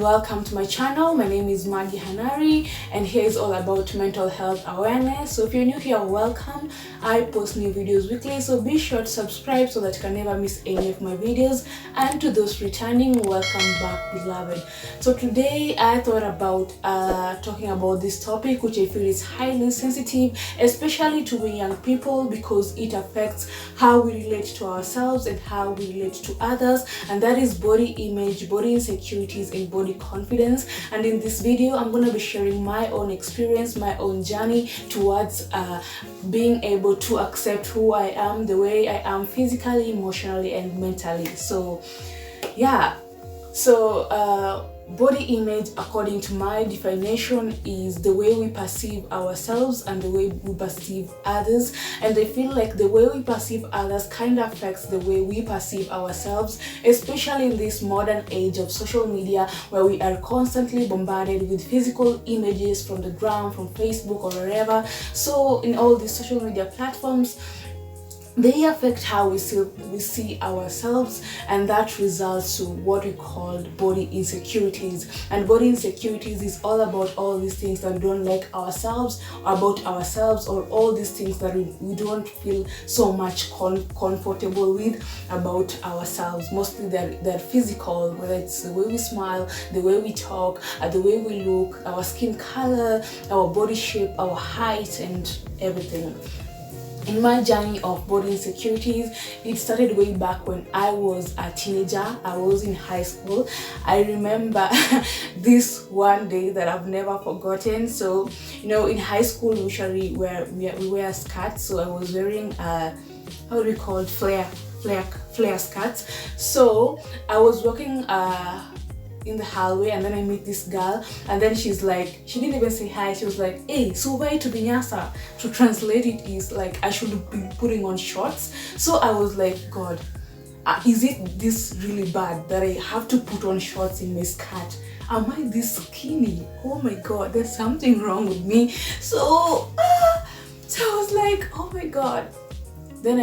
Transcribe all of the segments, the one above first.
welcome to my channel. My name is Maggie Hanari and here is all about mental health awareness. So if you're new here, welcome. I post new videos weekly, so be sure to subscribe so that you can never miss any of my videos. And to those returning, welcome back, beloved. So today I thought about talking about this topic, which I feel is highly sensitive, especially to we young people, because it affects how we relate to ourselves and how we relate to others, and that is body image, body insecurities, and body confidence. And in this video I'm going to be sharing my own experience, my own journey towards being able to accept who I am, the way I am physically, emotionally, and mentally. So yeah, body image, according to my definition, is the way we perceive ourselves and the way we perceive others. And I feel like the way we perceive others kind of affects the way we perceive ourselves, especially in this modern age of social media, where we are constantly bombarded with physical images from the gram, from Facebook, or wherever. So in all these social media platforms, they affect how we see ourselves, and that results to what we call body insecurities. And body insecurities is all about all these things that we don't like ourselves, about ourselves, or all these things that we don't feel so much comfortable with about ourselves. Mostly they're physical, whether it's the way we smile, the way we talk, the way we look, our skin color, our body shape, our height, and everything. In my journey of body insecurities, it started way back when I was a teenager. I was in high school. I remember this one day that I've never forgotten. So, in high school, we usually we wear skirts. So I was wearing how do we call it, flare skirts. So I was walking in the hallway, and then I meet this girl, and then she's like, she didn't even say hi, she was like, hey, so why to binyasa? To translate it is like, I should be putting on shorts. So I was like, God, is it this really bad that I have to put on shorts in my skirt? Am I this skinny? Oh my God, there's something wrong with me. So I was like, oh my God. Then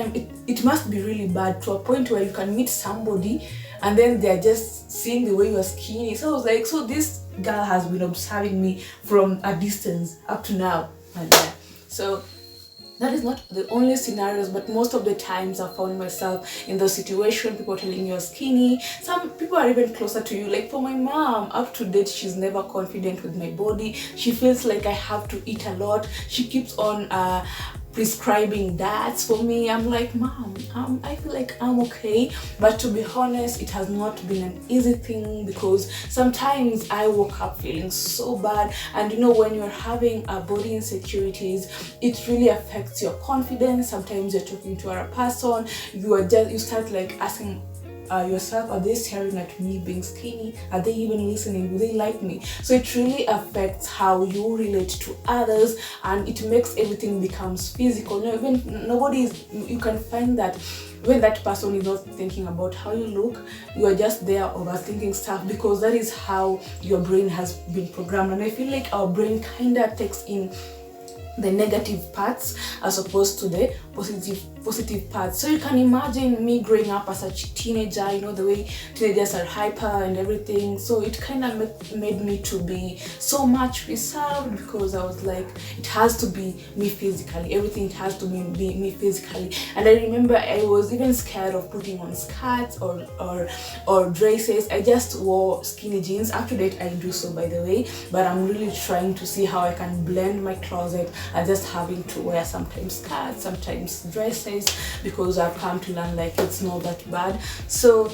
it must be really bad, to a point where you can meet somebody and then they're just seeing the way you're skinny. So I was like, so this girl has been observing me from a distance up to now. And so that is not the only scenarios, but most of the times I found myself in those situations, people telling you're skinny. Some people are even closer to you. Like for my mom, up to date, she's never confident with my body. She feels like I have to eat a lot. She keeps on prescribing diets for me. I'm like, Mom, I feel like I'm okay. But to be honest, it has not been an easy thing, because sometimes I woke up feeling so bad. And when you're having body insecurities, it really affects your confidence. Sometimes you're talking to a person, you start like asking yourself, are they staring at me being skinny? Are they even listening? Do they like me? So it really affects how you relate to others, and it makes everything becomes physical. You can find that when that person is not thinking about how you look, you are just there overthinking stuff, because that is how your brain has been programmed. And I feel like our brain kind of takes in the negative parts as opposed to the positive parts. So you can imagine me growing up as a teenager, the way teenagers are hyper and everything. So it kind of made me to be so much reserved, because I was like, it has to be me physically, everything has to be me physically. And I remember I was even scared of putting on skirts or dresses. I just wore skinny jeans. Up to date I do so, by the way, but I'm really trying to see how I can blend my closet and just having to wear sometimes skirts, sometimes dresses, because I've come to learn like it's not that bad. So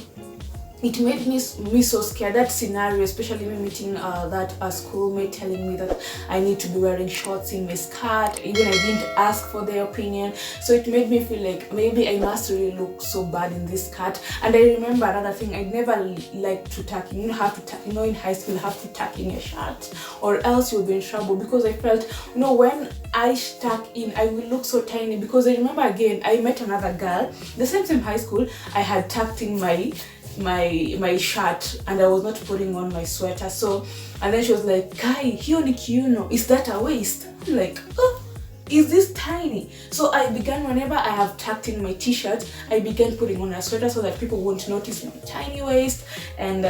it made me so scared. That scenario, especially me meeting that schoolmate telling me that I need to be wearing shorts in my skirt. Even I didn't ask for their opinion. So it made me feel like maybe I must really look so bad in this skirt. And I remember another thing, I never liked to tuck in. You have to tuck, in high school you have to tuck in your shirt, or else you'll be in trouble, because I felt, when I tuck in, I will look so tiny. Because I remember again, I met another girl, the same high school. I had tucked in my shirt and I was not putting on my sweater. So, and then she was like, Kai, hiyo ni kiuno, is that a waist? I'm like, oh, is this tiny? So I began, whenever I have tucked in my t-shirt, I began putting on a sweater so that people won't notice my tiny waist. And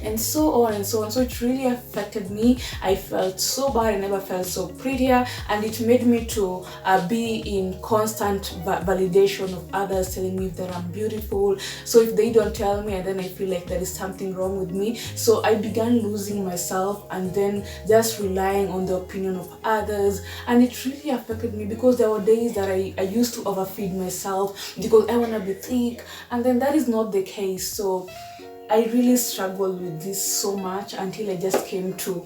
and so on and so on. So it really affected me. I felt so bad. I never felt so prettier, and it made me to be in constant validation of others telling me that I'm beautiful. So if they don't tell me, and then I feel like there is something wrong with me. So I began losing myself and then just relying on the opinion of others, and it really affected me because there were days that I used to overfeed myself because I want to be thick, and then that is not the case. So I really struggled with this so much until I just came to.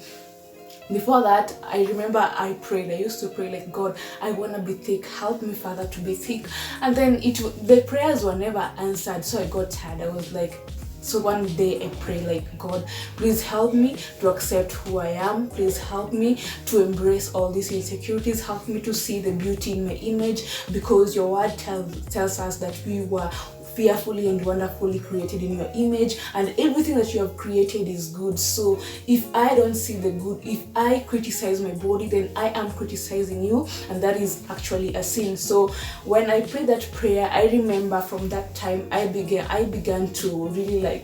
Before that, I remember I prayed. I used to pray like, God, I want to be thick. Help me, Father, to be thick. And then the prayers were never answered. So I got tired. I was like, so one day I prayed like, God, please help me to accept who I am. Please help me to embrace all these insecurities. Help me to see the beauty in my image, because your word tells us that we were fearfully and wonderfully created in your image, and everything that you have created is good. So if I don't see the good, if I criticize my body, then I am criticizing you, and that is actually a sin. So when I prayed that prayer, I remember from that time I began to really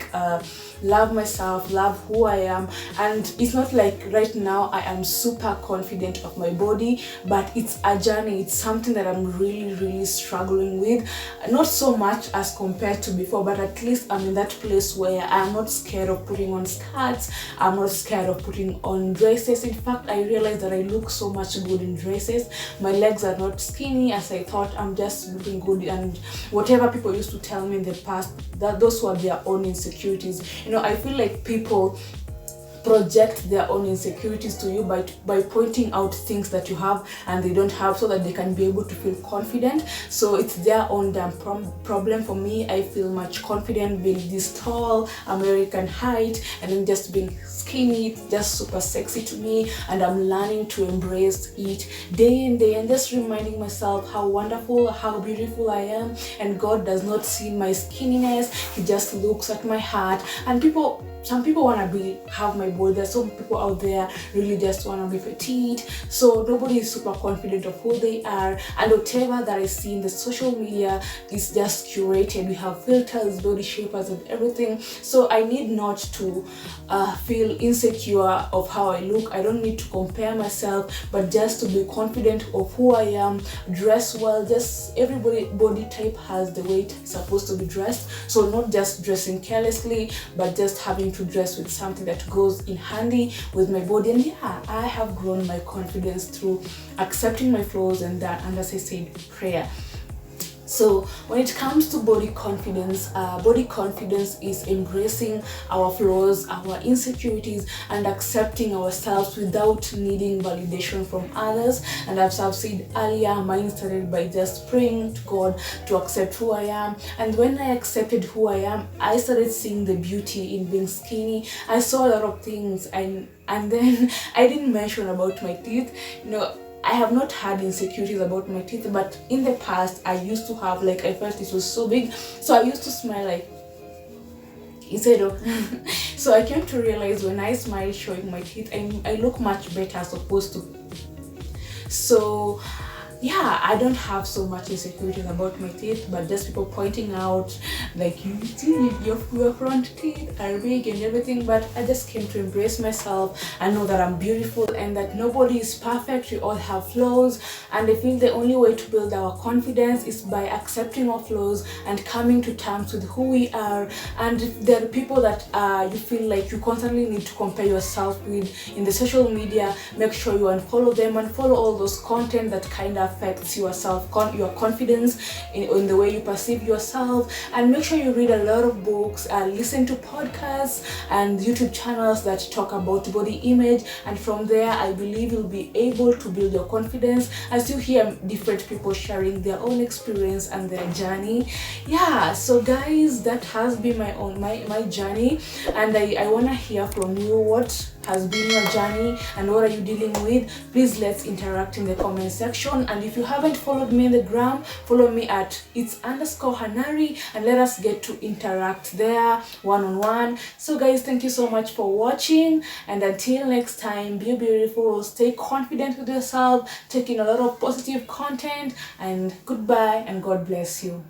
love myself, love who I am. And it's not like right now I am super confident of my body, but it's a journey. It's something that I'm really struggling with, not so much as compared to before, but at least I'm in that place where I'm not scared of putting on skirts. I'm not scared of putting on dresses. In fact, I realized that I look so much good in dresses. My legs are not skinny as I thought. I'm just looking good, and whatever people used to tell me in the past, that those were their own insecurities. I feel like people project their own insecurities to you by pointing out things that you have and they don't have, so that they can be able to feel confident. So it's their own damn problem. For me, I feel much confident being this tall, American height, and then just being skinny. It's just super sexy to me, and I'm learning to embrace it day in day, and just reminding myself how wonderful, how beautiful I am. And God does not see my skinniness. He just looks at my heart. And some people want to have my body. There's some people out there really just want to be petite. So nobody is super confident of who they are, and whatever that I see in the social media is just curated. We have filters, body shapers, and everything. So I need not to feel insecure of how I look. I don't need to compare myself, but just to be confident of who I am, dress well. Just everybody body type has the way it's supposed to be dressed. So not just dressing carelessly, but just having to dress with something that goes in handy with my body. And yeah, I have grown my confidence through accepting my flaws, and that, and as I said, prayer. So when it comes to body confidence is embracing our flaws, our insecurities, and accepting ourselves without needing validation from others. And as I've said earlier, mine started by just praying to God to accept who I am. And when I accepted who I am, I started seeing the beauty in being skinny. I saw a lot of things, and then I didn't mention about my teeth. I have not had insecurities about my teeth, but in the past I used to have, like, I felt it was so big, so I used to smile like instead of so I came to realize when I smile showing my teeth, I look much better as opposed to. So yeah, I don't have so much insecurities about my teeth, but just people pointing out, like, you see your front teeth are big and everything. But I just came to embrace myself. I know that I'm beautiful and that nobody is perfect. We all have flaws, and I feel the only way to build our confidence is by accepting our flaws and coming to terms with who we are. And if there are people that you feel like you constantly need to compare yourself with in the social media, make sure you unfollow them and follow all those content that kind of affects your confidence in the way you perceive yourself. And make sure you read a lot of books, listen to podcasts and YouTube channels that talk about body image, and from there I believe you'll be able to build your confidence as you hear different people sharing their own experience and their journey. Yeah, so guys, that has been my journey, and I want to hear from you. What has been your journey and what are you dealing with? Please, let's interact in the comment section. And if you haven't followed me in the gram, follow me at its_Hanari, and let us get to interact there one-on-one. So guys, thank you so much for watching, and until next time, be beautiful, stay confident with yourself, take in a lot of positive content, and goodbye, and God bless you.